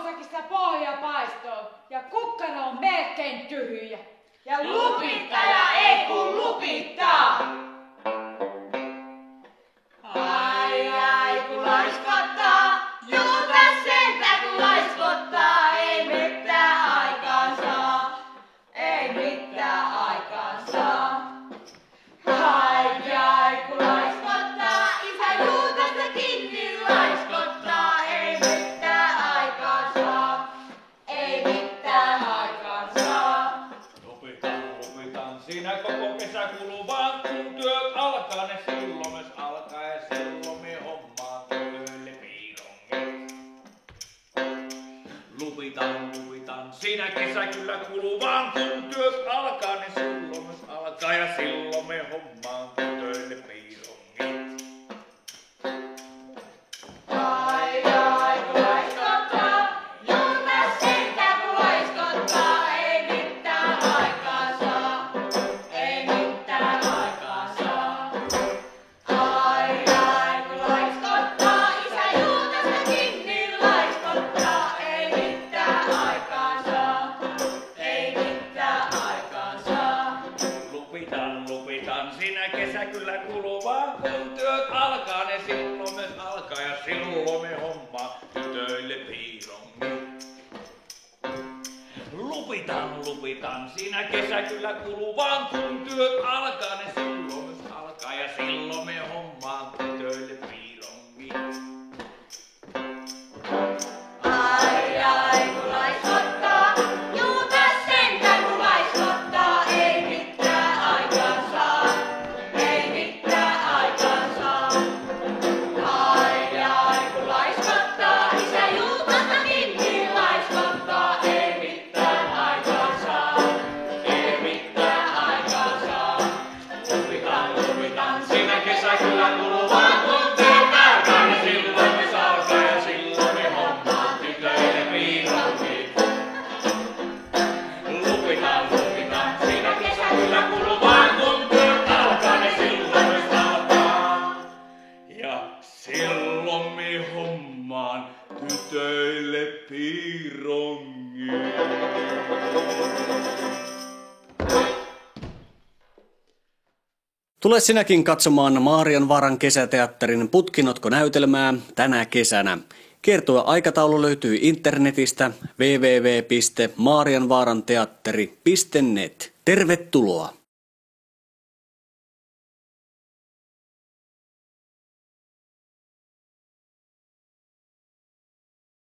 juomasäkissä pohja paistoo ja kukkaro on melkein tyhjä. Ja lupittaja ei kun lupittaa. Ai kun laiskottaa, juuta sentä kun laiskottaa, ei mitään aikaan saa, ei mitään aikaan saa. Ai kun laiskottaa, isä juutasta kiinni laiskottaa, ei mitään aikaan saa, ei mitään aikaan saa. Lupitan, siinä koko kesä kuluu vaan kun työt alkaa, ne silloin myös alkaa ja silloin me hommaan töille piirongit. Lupitan, siinä kesä kyllä kuluu vaan kun työt alkaa, ne silloin myös alkaa ja silloin me hommaan töille piirongit. Ai kun laiskottaa, juuta sentä kun laiskottaa, ei mitään aikaan saa, ei mitään aikaan saa. Ai kun laiskottaa, isä juutasta kiinni laiskottaa, ei mitään aikaan saa, ei mitään aikaan saa. Lupitan, siinä kesä kyllä kuluu vaan kun työt alkaa, ne silloin myös alkaa ja silloin me hommaa tytöille piirongit. Lupitan, siinä kesä kyllä kuluu vaan kun työt alkaa, ne silloin myös alkaa ja silloin me hommaa tytöille piirongit. Ai kun laiskottaa, juuta sentä kun laiskottaa, ei mitään aikaan saa, ei mitään aikaan saa. Ai kun laiskottaa, isä juutasta kiinni laiskottaa, ei mitään aikaan saa, ei mitään aikaan saa. Lupitan, siinä kesä kyllä kuluu vaan kun työt alkaa, ne silloin myös alkaa ja silloin me hommaa tytöille piirongit. Lupitan, siinä kesä kyllä kuluu vaan kun työt alkaa, ne silloin myös alkaa. Ja silloin me hommaan tytöille piirongit. Tule sinäkin katsomaan Maarianvaaran kesäteatterin Putkinotko-näytelmää tänä kesänä. Kertoa aikataulu löytyy internetistä www.maarianvaaranteatteri.net. Tervetuloa!